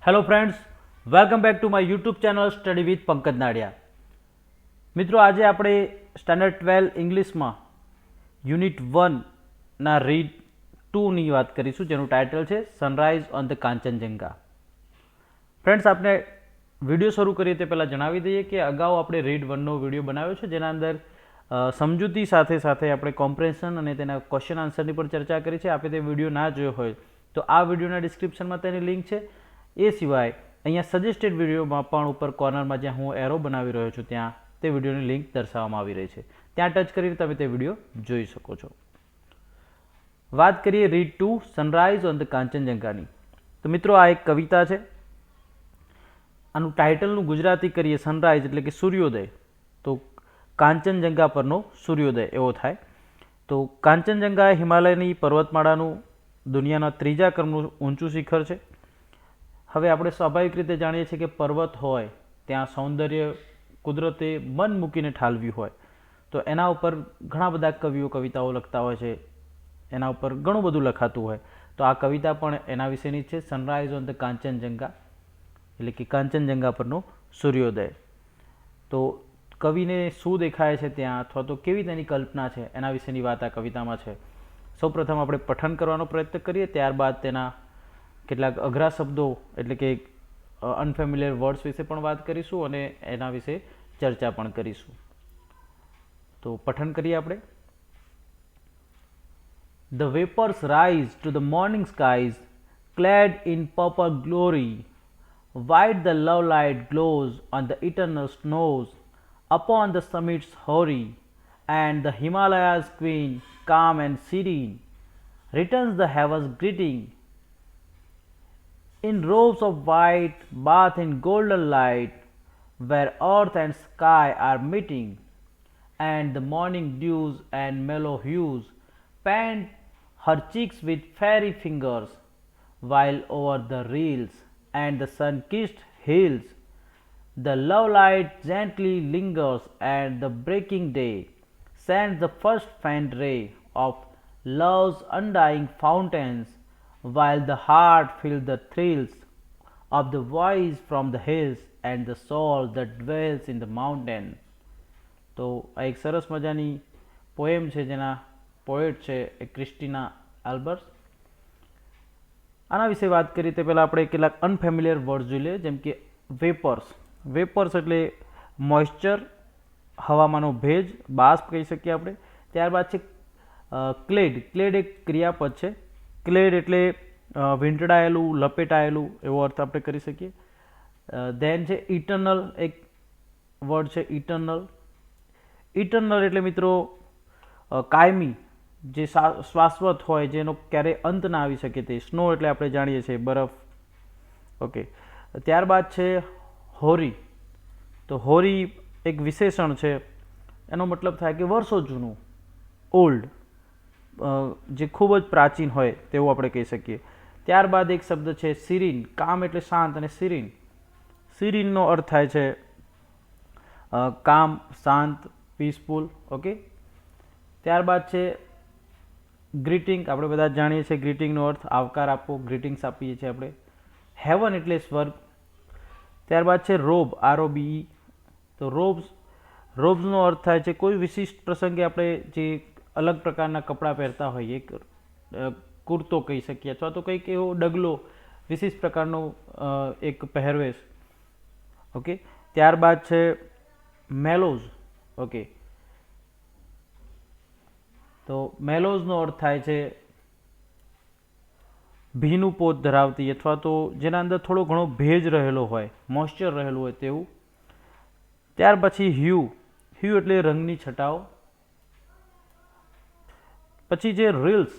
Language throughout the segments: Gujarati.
Hello friends, welcome back to my YouTube channel study with Pankaj Nadiya. મિત્રો, આજે આપણે સ્ટાન્ડર્ડ 12 ઇંગ્લિશમાં યુનિટ 1ના રીડ 2ની વાત કરીશું, જેનું ટાઇટલ છે sunrise on the Kanchenjunga. Friends, આપણે વિડીયો શરૂ કરીએ તે પહેલાં જણાવી દઈએ કે અગાઉ આપણે રીડ 1નો વિડીયો બનાવ્યો છે, જેના અંદર સમજૂતી સાથે સાથે આપણે કોમ્પ્રેન્શન અને તેના ક્વેશ્ચન આન્સરની પણ ચર્ચા કરી છે. આપણે તે વિડીયો ના જોયો હોય તો આ વિડીયોના ડિસ્ક્રિપ્શનમાં તેની લિંક છે. એ સિવાય અહીંયા સજેસ્ટેડ વિડીયોમાં પણ ઉપર કોર્નરમાં જ્યાં હું એરો બનાવી રહ્યો છું ત્યાં તે વિડીયોની લિંક દર્શાવવામાં આવી રહી છે. ત્યાં ટચ કરીને તમે તે વિડીયો જોઈ શકો છો. વાત કરીએ રીડ 2 સનરાઇઝ ઓન ધ કાંચનજંગાની. તો મિત્રો, આ એક કવિતા છે. આનું ટાઇટલનું ગુજરાતી કરીએ સનરાઇઝ એટલે કે સૂર્યોદય, તો કાંચનજંગા પરનો સૂર્યોદય એવો થાય. તો કાંચનજંગા એ હિમાલયની પર્વતમાળાનું દુનિયાના ત્રીજા ક્રમનું ઊંચું શિખર છે. હવે આપણે સ્વાભાવિક રીતે જાણીએ છીએ કે પર્વત હોય ત્યાં સૌંદર્ય કુદરતે મન મૂકીને ઠાલવ્યું હોય, તો એના ઉપર ઘણા બધા કવિઓ કવિતાઓ લખતા હોય છે, એના ઉપર ઘણું બધું લખાતું હોય. તો આ કવિતા પણ એના વિશેની છે, સનરાઇઝ ઓન ધ કાંચનજંગા એટલે કે કાંચનજંગા પરનો સૂર્યોદય. તો કવિને શું દેખાય છે ત્યાં, અથવા તો કેવી તેની કલ્પના છે, એના વિશેની વાત આ કવિતામાં છે. સૌપ્રથમ આપણે પઠન કરવાનો પ્રયત્ન કરીએ, ત્યારબાદ તેના કેટલાક અઘરા શબ્દો એટલે કે અનફેમિલિયર વર્ડ્સ વિશે પણ વાત કરીશું અને એના વિશે ચર્ચા પણ કરીશું. તો પઠન કરીએ આપણે. The vapors rise to the morning skies, clad in purple glory. White the love light glows on the eternal snows, upon the summits hoary, and the Himalayas queen, calm and serene, returns the heavens greeting. In robes of white, bathed in golden light, where earth and sky are meeting, and the morning dews and mellow hues paint her cheeks with fairy fingers, while over the reels and the sun-kissed hills the love light gently lingers, and the breaking day sends the first faint ray of love's undying fountains, while the heart feels the thrills of the voice from the hills and the soul that dwells in the mountain. તો આ એક સરસ મજાની પોએમ છે, જેના પોએટ છે એ ક્રિસ્ટીના આલ્બર્સ. આના વિશે વાત કરીએ તે પહેલાં આપણે કેટલાક અનફેમિલિયર વર્ડ જોઈ લઈએ, જેમ કે વેપર્સ. વેપર્સ એટલે મોઇશ્ચર, હવામાંનો ભેજ, બાષ્પ કહી શકીએ આપણે. ત્યારબાદ છે ક્લેડ. ક્લેડ એક ક્રિયાપદ છે. ક્લેડ એટલે વીંટળાયેલું, લપેટાયેલું એવો અર્થ આપણે કરી શકીએ. ધેન છે ઇટર્નલ, એક વર્ડ છે ઇટર્નલ. ઇટર્નલ એટલે મિત્રો કાયમી, જે શાશ્વત હોય, જેનો ક્યારેય અંત ના આવી શકે તે. સ્નો એટલે આપણે જાણીએ છીએ બરફ. ઓકે. ત્યારબાદ છે હોરી. તો હોરી એક વિશેષણ છે, એનો મતલબ થાય કે વર્ષો જૂનું, ઓલ્ડ, જે ખૂબ જ પ્રાચીન હોય તેવું આપણે કહી શકીએ. ત્યારબાદ એક શબ્દ છે સિરીન. કામ એટલે શાંત, અને સિરીન, સિરીનનો અર્થ થાય છે કામ, શાંત, પીસફુલ. ઓકે. ત્યારબાદ છે ગ્રીટિંગ. આપણે બધા જાણીએ છીએ ગ્રીટિંગનો અર્થ આવકાર આપવો, ગ્રીટિંગ્સ આપીએ છીએ આપણે. હેવન એટલે સ્વર્ગ. ત્યારબાદ છે રોબ, ROBE. તો રોબ્સનો અર્થ થાય છે કોઈ વિશિષ્ટ પ્રસંગે આપણે જે અલગ પ્રકારના કપડાં પહેરતા હોઈએ, એક કુર્તો કહી શકીએ, અથવા તો કંઈક એવો ડગલો, વિશિષ્ટ પ્રકારનો એક પહેરવેશ. ઓકે. ત્યારબાદ છે મેલોઝ. ઓકે. તો મેલોઝનો અર્થ થાય છે ભીનું પોત ધરાવતી, અથવા તો જેના અંદર થોડો ઘણો ભેજ રહેલો હોય, મોઇશ્ચર રહેલું હોય તેવું. ત્યાર પછી હ્યુ. હ્યુ એટલે રંગની છટાઓ. પછી જે રીલ્સ.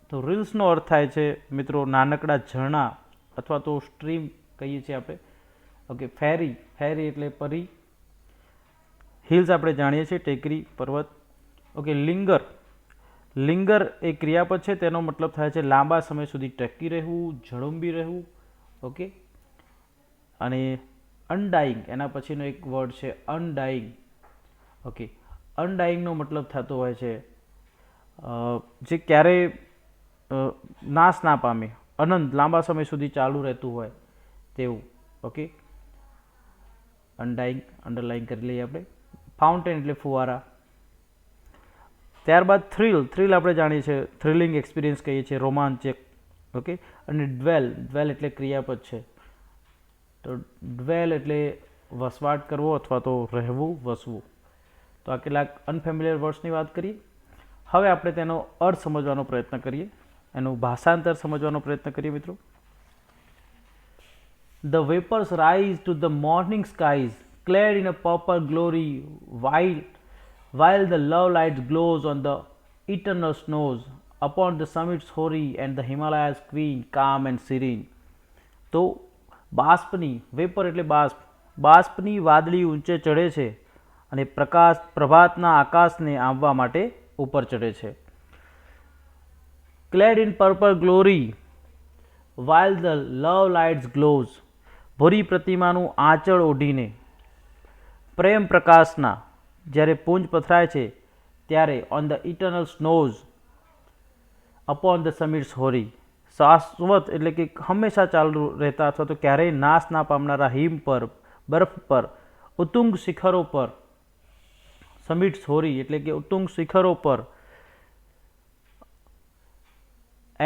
તો રીલ્સનો અર્થ થાય છે મિત્રો નાનકડા ઝરણા, અથવા તો સ્ટ્રીમ કહીએ છીએ આપણે. ઓકે. ફેરી. ફેરી એટલે પરી. હિલ્સ આપણે જાણીએ છીએ ટેકરી, પર્વત. ઓકે. લિંગર. લિંગર એ ક્રિયાપદ છે, તેનો મતલબ થાય છે લાંબા સમય સુધી ટકી રહેવું, ઝળુંબી રહેવું. ઓકે. અને અનડાઈંગ, એના પછીનો એક વર્ડ છે અનડાઈંગ. ઓકે. અનડાઈંગનો મતલબ થતો હોય છે જે ક્યારેય નાશ ના પામે, અનંત લાંબા સમય સુધી ચાલુ રહેતું હોય તેવું. ઓકે, અંડરલાઈન કરી લઈએ આપણે. ફાઉન્ટેન એટલે ફુવારા. ત્યારબાદ થ્રિલ આપણે જાણીએ છીએ, થ્રિલિંગ એક્સપિરિયન્સ કહીએ છીએ, રોમાંચક. ઓકે, અને ડ્વેલ એટલે ક્રિયાપદ છે. તો ડ્વેલ એટલે વસવાટ કરવો અથવા તો રહેવું, વસવું. તો આ કેટલાક અનફેમિલિયર વર્ડ્સની વાત કરીએ. હવે આપણે તેનો અર્થ સમજવાનો પ્રયત્ન કરીએ, એનું ભાષાંતર સમજવાનો પ્રયત્ન કરીએ મિત્રો. The vapors rise to the morning skies, clad in a purple glory, while the love light glows on the eternal snows, upon the summits hoary and the Himalayas queen, calm and serene. તો બાષ્પની, વેપર એટલે બાષ્પની વાદળી ઊંચે ચડે છે અને પ્રભાતના આકાશને આંબવા માટે ઉપર ચડે છે. Clad in purple glory, while the love lights glows, ભૂરી પ્રતિમાનું આંચળ ઓઢીને પ્રેમ પ્રકાશના જ્યારે પુંજ પથરાય છે ત્યારે on the eternal snows, upon the summits hoary, શાશ્વત એટલે કે હંમેશા ચાલુ રહેતા અથવા તો ક્યારેય નાશ ના પામનારા હિમ પર, બરફ પર, ઉત્તુંગ શિખરો પર, સમિટ્સ હોરી એટલે કે ઉત્તુંગ શિખરો પર,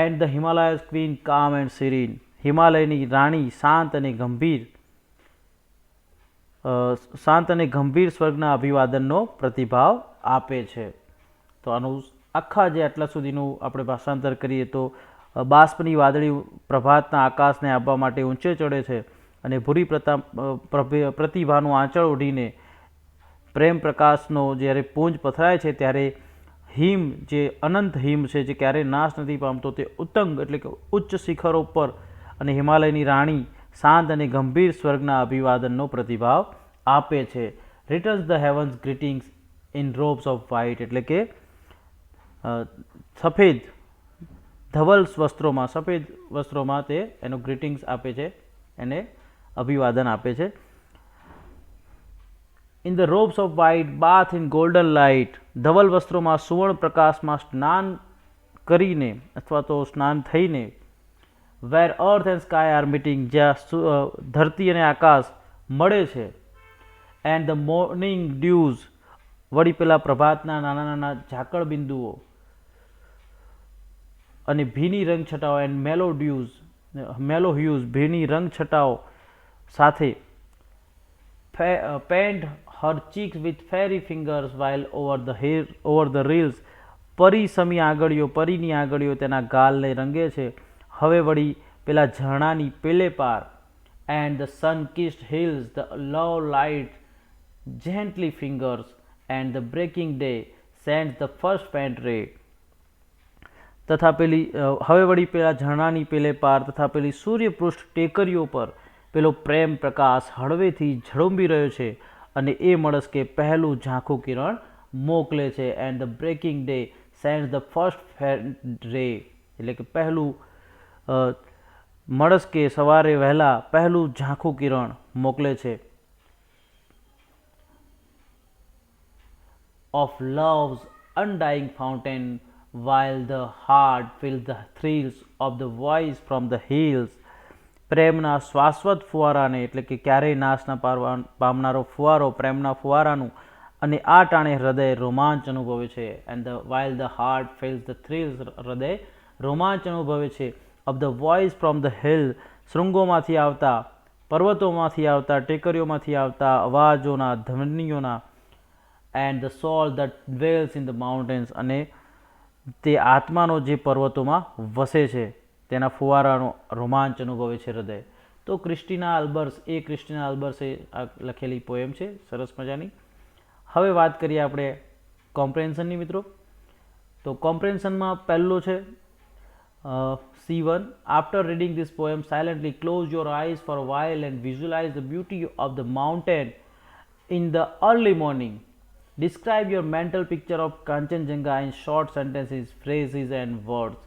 એન્ડ ધ હિમાલયસ ક્વીન કામ એન્ડ સિરીન, હિમાલયની રાણી શાંત અને ગંભીર સ્વર્ગના અભિવાદનનો પ્રતિભાવ આપે છે. તો આનું આખા જે આટલા સુધીનું આપણે ભાષાંતર કરીએ તો બાષ્પની વાદળી પ્રભાતના આકાશને આપવા માટે ઊંચે ચડે છે અને ભૂરી પ્રતિભાનું આંચળ ઓઢીને પ્રેમ પ્રકાશનો જ્યારે પુંજ પથરાય છે ત્યારે હિમ, જે અનંત હિમ છે જે ક્યારેય નાશ નથી પામતો, તે ઉત્તંગ એટલે કે ઉચ્ચ શિખરો પર અને હિમાલયની રાણી શાંત અને ગંભીર સ્વર્ગના અભિવાદનનો પ્રતિભાવ આપે છે. Returns the heavens greetings in robes of white એટલે કે સફેદ વસ્ત્રોમાં તે એનો ગ્રીટિંગ્સ આપે છે, એને અભિવાદન આપે છે. In the robes of white bath in golden light, ધવલ વસ્ત્રોમાં સુવર્ણ પ્રકાશમાં સ્નાન કરીને અથવા તો સ્નાન થઈને, where earth and sky are meeting, જ્યાં ધરતી અને આકાશ મળે છે, એન્ડ ધ મોર્નિંગ ડ્યુઝ, વળી પેલા પ્રભાતના નાના નાના ઝાકળ બિંદુઓ અને ભીની રંગ છટાઓ, એન્ડ મેલો હ્યુઝ ભીની રંગ છટાઓ સાથે, paint her cheeks with fairy fingers while over the rills, પરીની આંગળીઓ તેના ગાલને રંગે છે, હવે વળી પેલા ઝરણાની પેલે પાર, and the sun kissed hills the love light gently fingers, and the breaking day sends the first faint ray. હવે વળી પેલા ઝરણાની પેલે પાર તથા પેલી સૂર્યપૃષ્ઠ ટેકરીઓ પર પેલો પ્રેમ પ્રકાશ હળવેથી ઝળુંબી રહ્યો છે અને એ મળસ્કે પહેલું ઝાંખું કિરણ મોકલે છે. And the breaking day sends the first faint ray એટલે કે પહેલું મળસ્કે સવારે વહેલા પહેલું ઝાંખું કિરણ મોકલે છે. Of loves undying fountain, while the heart feels the thrills of the voice from the hills, પ્રેમના શાશ્વત ફુવારાને એટલે કે ક્યારેય નાશ ન પામનારો ફુવારો, પ્રેમના ફુવારાનું, અને આ ટાણે હૃદય રોમાંચ અનુભવે છે. And while the heart feels the thrills, હૃદય રોમાંચ અનુભવે છે. of the voice from the hill, શૃંગોમાંથી આવતા, પર્વતોમાંથી આવતા, ટેકરીઓમાંથી આવતા અવાજોના, ધ્વનિઓના, and the soul that dwells in the mountains, અને તે આત્માનો જે પર્વતોમાં વસે છે તેના ફુવારાનો રોમાંચ અનુભવે છે હૃદય. તો ક્રિસ્ટીના આલ્બર્સે આ લખેલી પોએમ છે, સરસ મજાની. હવે વાત કરીએ આપણે કોમ્પ્રેન્શનની મિત્રો. તો કોમ્પ્રેન્શનમાં પહેલો છે C1. After reading this poem, silently close your eyes for a while and visualize the beauty of the mountain in the early morning. Describe your mental picture of Kanchenjunga in short sentences, phrases and words.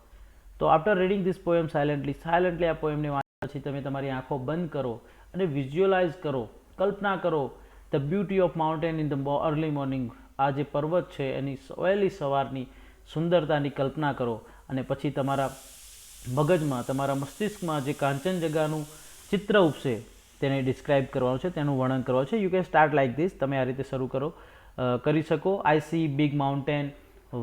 તો after reading this poem silently આ પોએમને વાંચ્યા પછી તમે તમારી આંખો બંધ કરો અને વિઝ્યુઅલાઇઝ કરો, કલ્પના કરો the beauty of mountain in the early morning. આ જે પર્વત છે એની વહેલી સવારની સુંદરતાની કલ્પના કરો અને પછી તમારા મગજમાં તમારા મસ્તિષ્કમાં જે કાંચનજંગાનું ચિત્ર ઉપસે તેને ડિસ્ક્રાઇબ કરવાનું છે, તેનું વર્ણન કરવાનું છે. You can start like this. તમે આ રીતે શરૂ કરી શકો. I see big mountain,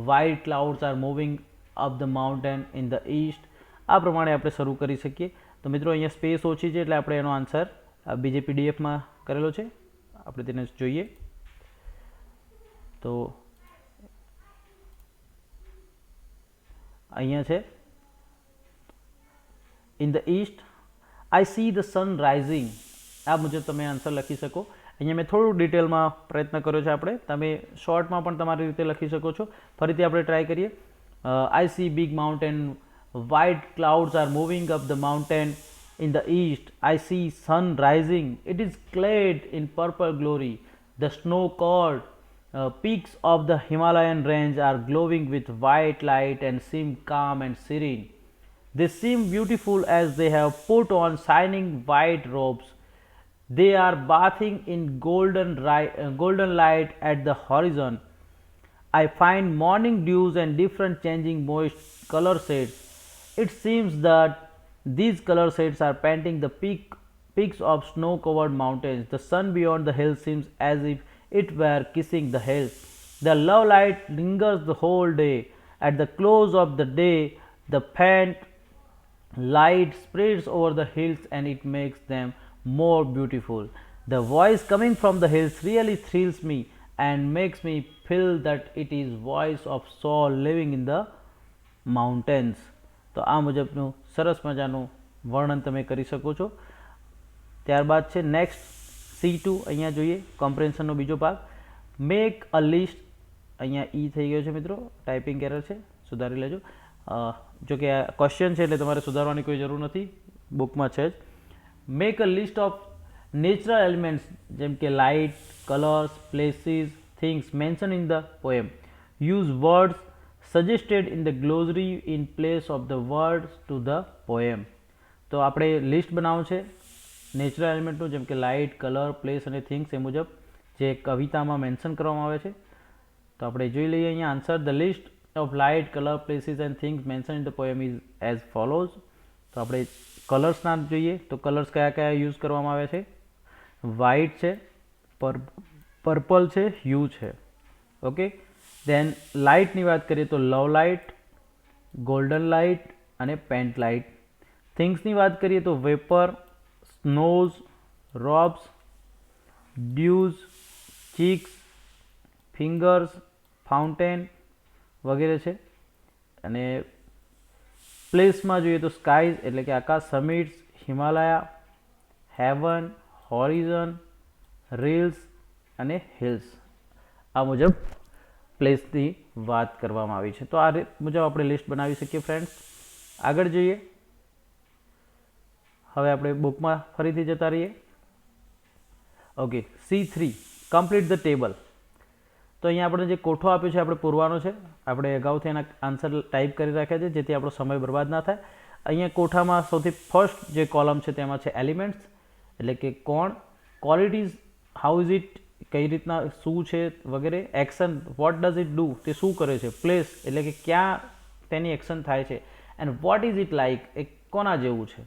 white clouds are moving up the mountain in the east. આ પ્રમાણે આપણે શરૂ કરી શકીએ. તો મિત્રો અહીંયા સ્પેસ ઓછી છે એટલે આપણે એનો આન્સર બીજે પીડીએફમાં કરેલો છે, આપણે તેને જોઈએ. તો અહીંયા છે in the East I see the sun rising. આ મુજબ તમે આન્સર લખી શકો. અહીંયા મેં થોડું ડિટેલમાં પ્રયત્ન કર્યો છે. આપણે તમે શોર્ટમાં પણ તમારી રીતે લખી શકો છો. ફરીથી આપણે ટ્રાય કરીએ. I see big mountain, white clouds are moving up the mountain in the east. I see sun rising. It is clad in purple glory. The snow-covered peaks of the Himalayan range are glowing with white light and seem calm and serene. They seem beautiful as they have put on shining white robes. They are bathing in golden light at the horizon. I find morning dews and different changing moist color shades. It seems that these color shades are painting the peaks of snow-covered mountains. The sun beyond the hills seems as if it were kissing the hills. The love light lingers the whole day. At the close of the day, the faint light spreads over the hills and it makes them more beautiful. The voice coming from the hills really thrills me and makes me feel that it is voice of soul living in the mountains. તો આ મુજબનું સરસ મજાનું વર્ણન તમે કરી શકો છો. ત્યારબાદ છે નેક્સ્ટ C2. અહીંયા જોઈએ કોમ્પ્રેન્શનનો બીજો ભાગ. Make a list. અહીંયા ઈ થઈ ગયો છે મિત્રો, ટાઈપિંગ એરર છે, સુધારી લેજો. જો કે આ ક્વેશ્ચન છે એટલે તમારે સુધારવાની કોઈ જરૂર નથી, બુકમાં છે જ. Make a list of natural elements જેમ કે light, colours, places, things mention in the poem. Use words suggested in the glossary in place of the words to the poem. તો આપણે લિસ્ટ બનાવવું છે નેચરલ એલિમેન્ટનું, જેમ કે લાઇટ, કલર, પ્લેસ અને થિંગ્સ, એ મુજબ જે કવિતામાં મેન્શન કરવામાં આવે છે. તો આપણે જોઈ લઈએ અહીંયા answer. The list of light, colour, places and things mention in the poem is as follows. તો આપણે કલર્સના જોઈએ તો કલર્સ કયા કયા યુઝ કરવામાં આવે છે. વ્હાઇટ છે, પર્પલ છે, હ્યુ છે. ઓકે. દેન લાઇટની વાત કરીએ તો લવ લાઇટ, ગોલ્ડન લાઇટ અને પેન્ટ લાઇટ. થિંગ્સની વાત કરીએ તો vapour, snows, robes, dews, cheeks, fingers, fountain વગેરે છે. અને પ્લેસમાં જોઈએ તો સ્કાઈઝ એટલે કે આકાશ, summits, Himalaya, heaven, horizon, rills અને હિલ્સ. આ મુજબ પ્લેસની વાત કરવામાં આવી છે. તો આ મુજબ આપણે લિસ્ટ બનાવી શકીએ ફ્રેન્ડ્સ. આગળ જોઈએ. હવે આપણે બુકમાં ફરીથી જતા રહીએ. Okay. C3 complete the table. તો અહીંયા આપણે જે કોઠો આપ્યો છે આપણે પૂરવાનો છે. આપણે અગાઉથી એના આન્સર ટાઈપ કરી રાખ્યા છે જેથી આપણો સમય બરબાદ ના થાય. અહીંયા કોઠામાં સૌથી ફર્સ્ટ જે કોલમ છે તેમાં છે એલિમેન્ટ્સ એટલે કે કોણ, ક્વોલિટીઝ, હાઉ ઇઝ ઇટ, કઈ રીતના, શું છે વગેરે. Action, what does it do, તે શું કરે છે. પ્લેસ એટલે કે ક્યાં તેની એક્શન થાય છે. And what is it like, એ કોના જેવું છે,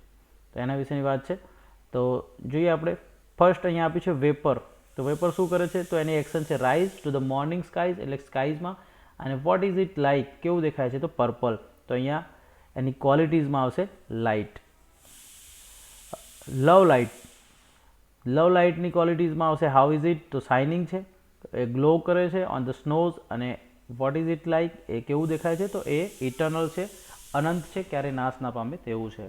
તો એના વિશેની વાત છે. તો જોઈએ આપણે. ફર્સ્ટ અહીંયા આપ્યું છે વેપર. તો વેપર શું કરે છે, તો એની એક્શન છે rise to the morning skies એટલે સ્કાઈઝમાં. અને વોટ ઇઝ ઇટ લાઇક, કેવું દેખાય છે, તો પર્પલ. તો અહીંયા એની ક્વોલિટીઝમાં આવશે લાઇટ. લવ લાઇટ, લવ લાઇટની ક્વોલિટીઝમાં આવશે હાઉ ઇઝ ઇટ, તો શાઇનિંગ છે, એ ગ્લો કરે છે ઓન ધ સ્નોઝ. અને વોટ ઇઝ ઇટ લાઇક, એ કેવું દેખાય છે, તો એ ઇટર્નલ છે, અનંત છે, ક્યારે નાશ ના પામે તેવું છે.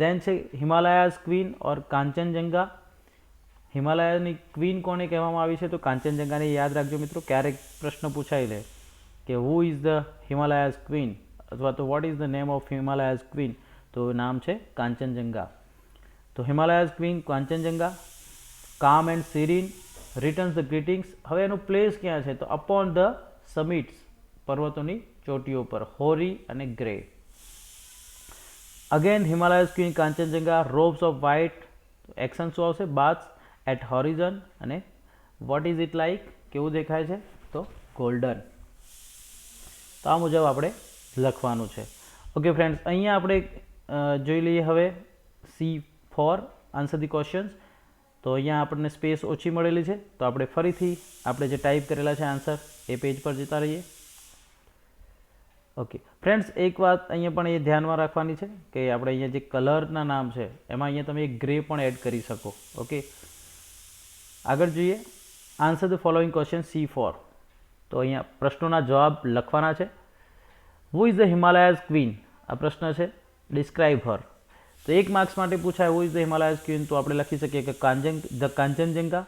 દેન છે હિમાલયાઝ ક્વીન ઓર કાંચનજંગા. હિમાલયાની ક્વીન કોને કહેવામાં આવી છે, તો કાંચનજંગાને. યાદ રાખજો મિત્રો, ક્યારેક પ્રશ્ન પૂછાઈ લે કે who is the Himalayas queen અથવા તો vote is the name of Himalayas queen, તો નામ છે કાંચનજંગા. તો હિમાલયાઝ ક્વીન કાંચનજંગા. કામ એન્ડ સિરીન, રિટર્ન્સ ધ ગ્રીટિંગ્સ. હવે એનું પ્લેસ ક્યાં છે, તો અપોન ધ સમિટ્સ, પર્વતોની ચોટીઓ પર, હોરી અને grey. Again Himalayas queen Kanchenjunga. Robes of white, action શું આવશે, બાથ્સ એટ હોરિઝન. અને વોટ ઇઝ ઇટ લાઇક, કેવું દેખાય છે, તો ગોલ્ડન. તો આ મુજબ આપણે લખવાનું છે. ઓકે ફ્રેન્ડ્સ, અહીંયા આપણે જોઈ લઈએ હવે C4 આન્સર ધી ક્વેશ્ચન્સ. તો અહીંયા આપણને સ્પેસ ઓછી મળેલી છે, તો આપણે ફરીથી આપણે જે ટાઈપ કરેલા છે આન્સર એ પેજ પર જતા રહીએ. ઓકે ફ્રેન્ડ્સ, એક વાત અહીંયા પણ એ ધ્યાનમાં રાખવાની છે કે આપણે અહીંયા જે કલરના નામ છે એમાં અહીંયા તમે એક ગ્રે પણ એડ કરી શકો. ઓકે, આગળ જોઈએ. Answer the following question C4. તો અહીંયા પ્રશ્નોના જવાબ લખવાના છે. Who is the Himalayas queen? આ પ્રશ્ન છે. ડિસ્ક્રાઇબ હર. તો 1 માર્ક્સ માટે પૂછાય who is the Himalayas queen, તો આપણે લખી શકીએ કે ધ કાંચનજંગા.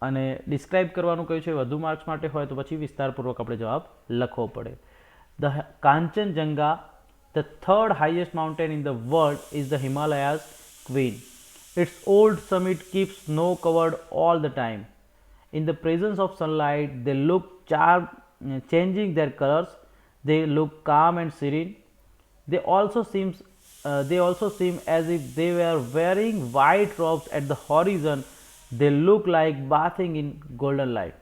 અને ડિસ્ક્રાઇબ કરવાનું કહ્યું છે વધુ માર્ક્સ માટે હોય તો પછી વિસ્તારપૂર્વક આપણે જવાબ લખવો પડે. The Kanchenjunga, the third highest mountain in the world, is the Himalayas queen. Its old summit keeps snow covered all the time. In the presence of sunlight, they look changing their colors. They look calm and serene. They also seem as if they were wearing white robes at the horizon. They look like bathing in golden light.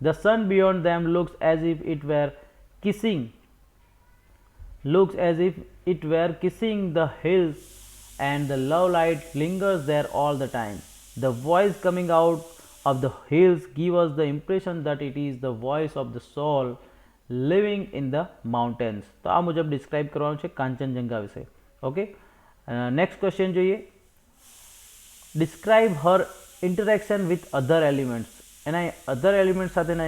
The sun beyond them looks as if it were kissing the hills, and the love light lingers there all the time. The voice coming out of the hills gives us the impression that it is the voice of the soul living in the mountains. તો આ મુજબ ડિસ્ક્રાઇબ કરવાનું છે કાંચનજંગા વિશે. ઓકે, નેક્સ્ટ ક્વેશ્ચન જોઈએ. Describe Har interaction with other elements. એના અધર એલિમેન્ટ સાથેના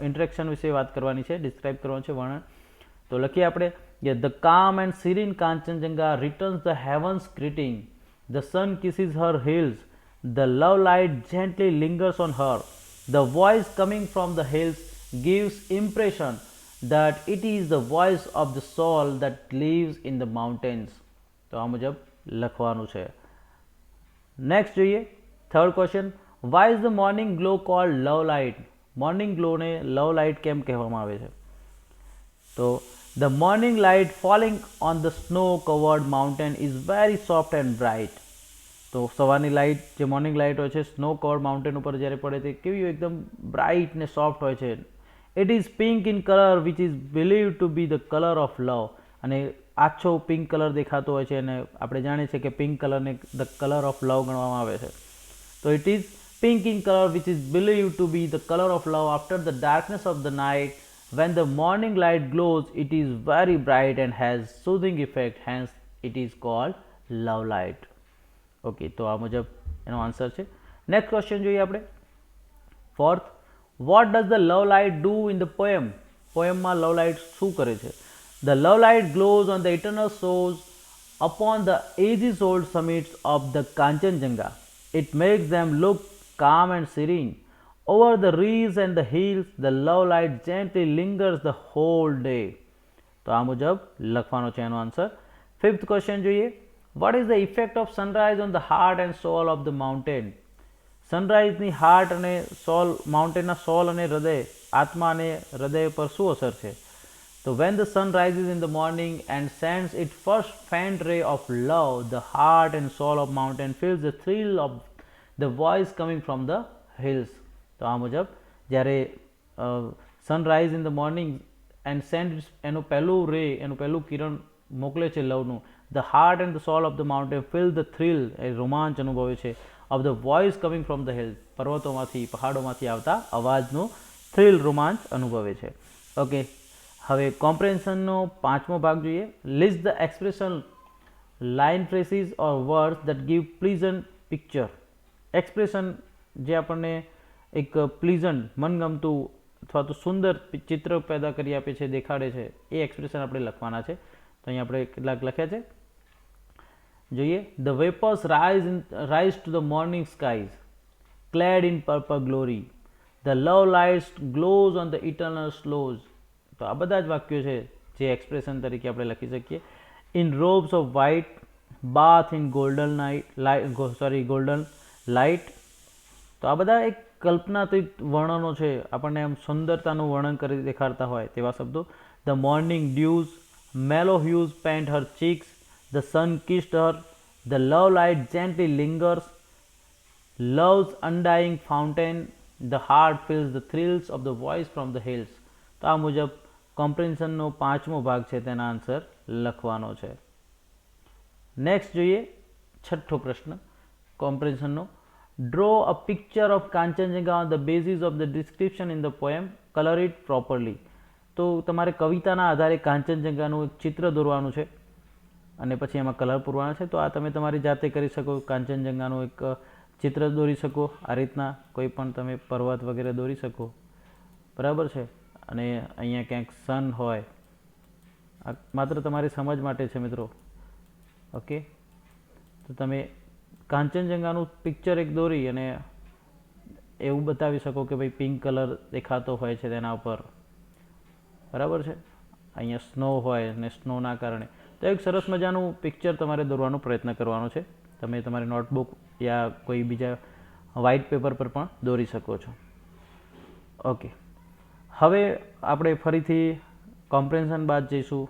ઇન્ટરેક્શન વિશે વાત કરવાની છે, ડિસ્ક્રાઇબ કરવાનું છે વર્ણન. તો લખીએ આપણે કે ધ કામ and serene Kanchenjunga returns the heavens greeting. The sun kisses her hills. The love light gently lingers on her. The voice coming from the hills gives impression that it is the voice of the soul that lives in the mountains. તો આ મુજબ લખવાનું છે. નેક્સ્ટ જોઈએ. Third question. Why is the morning glow called love light? Morning ગ્લોને લવ લાઇટ કેમ કહેવામાં આવે છે? તો the morning light falling on the snow covered mountain is very soft and bright. તો સવારની લાઇટ, જે મોર્નિંગ લાઇટ હોય છે સ્નો કવર્ડ માઉન્ટેન ઉપર જ્યારે પડે તે કેવી એકદમ બ્રાઇટ ને સોફ્ટ હોય છે. It is pink in colour which is believe to be the colour of love. અને આછો પિંક કલર દેખાતો હોય છે અને આપણે જાણીએ છીએ કે પિંક કલરને ધ કલર ઓફ લવ ગણવામાં આવે છે. તો it is pink in colour which is believe to be the colour of love after the darkness of the night. When the morning light glows, it is very bright and has soothing effect. Hence, it is called love light. Okay, તો આ મુજબ એનો આન્સર છે. નેક્સ્ટ ક્વેશ્ચન જોઈએ આપણે. Fourth. What does the love light do in the poem? પોએમમાં લવ લાઇટ શું કરે છે? The love light glows on the eternal shores upon the ages-old summits of the Kanchenjunga. It makes them look calm and serene. Over the ridges and the hills, the love light gently lingers the whole day. તો આ મુજબ લખવાનો છે એનો આન્સર. ફિફ્થ ક્વેશ્ચન જોઈએ. What is the effect of sunrise on the heart and soul of the mountain? સનરાઇઝની હાર્ટ અને સોલ, માઉન્ટેનના સોલ અને હૃદય, આત્મા અને હૃદય પર શું અસર છે? તો when the sun rises in the morning and sends its first faint ray of love, the heart and soul of mountain feels the thrill of the voice coming from the hills. તો આ મુજબ જ્યારે sunrise in the morning and send એનું પહેલું રે, એનું પહેલું કિરણ મોકલે છે લવનું, the heart and the soul of the mountain feel the thrill, એ રોમાંચ અનુભવે છે, of the voice coming from the hill, પર્વતોમાંથી, પહાડોમાંથી આવતા અવાજનું થ્રિલ, રોમાંચ અનુભવે છે. ઓકે, હવે કોમ્પ્રેન્શનનો 5મો ભાગ જોઈએ. List the expression, line, phrases or words that give pleasant picture. Expression જે આપણને એક પ્લીઝન્ટ, મનગમતું અથવા તો સુંદર ચિત્ર પેદા કરી આપે છે, દેખાડે છે, એ એક્સપ્રેશન આપણે લખવાના છે. તો અહીં આપણે કેટલાક લખ્યા છે, જોઈએ. The vapours rise to the morning skies clad in purple glory. The love lights glows on the eternal snows. તો આ બધા જ વાક્યો છે જે એક્સપ્રેશન તરીકે આપણે લખી શકીએ. In robes of white, bath in golden golden light. તો આ બધા એક કલ્પનાતીત વર્ણનો છે, આપણને આમ સુંદરતાનું વર્ણન કરી દેખાડતા હોય તેવા શબ્દો. The morning dues, mellow hues paint her cheeks, the sun kissed her, the love light gently lingers, love's undying fountain, the heart feels the thrills of the voice from the hills. તો આ મુજબ કોમ્પ્રેન્શનનો 5મો ભાગ છે તેના આન્સર લખવાનો છે. નેક્સ્ટ જોઈએ છઠ્ઠો પ્રશ્ન કોમ્પ્રિહેન્શનનો. Draw a picture of Kanchenjunga on the basis of the description in the poem, colour it properly. તો તમારે કવિતાના આધારે કાંચનજંગાનું એક ચિત્ર દોરવાનું છે અને પછી એમાં કલર પૂરવાનો છે. તો આ તમે તમારી જાતે કરી શકો. કાંચનજંગાનું એક ચિત્ર દોરી શકો આ રીતના, કોઈ પણ તમે પર્વત વગેરે દોરી શકો, બરાબર છે. અને અહીંયા ક્યાંક સન હોય, આ માત્ર તમારી સમજ માટે છે મિત્રો. ઓકે, તો તમે કાંચનજંગાનું પિક્ચર એક દોરી અને એવું બતાવી શકો કે ભાઈ પિંક કલર દેખાતો હોય છે તેના ઉપર, બરાબર છે. અહીંયા સ્નો હોય અને સ્નોના કારણે તો એક સરસ મજાનું પિક્ચર તમારે દોરવાનો પ્રયત્ન કરવાનો છે. તમે તમારી નોટબુક યા કોઈ બીજા વ્હાઇટ પેપર પર પણ દોરી શકો છો. ઓકે, હવે આપણે ફરીથી કોમ્પ્રિહેન્શન બાદ જઈશું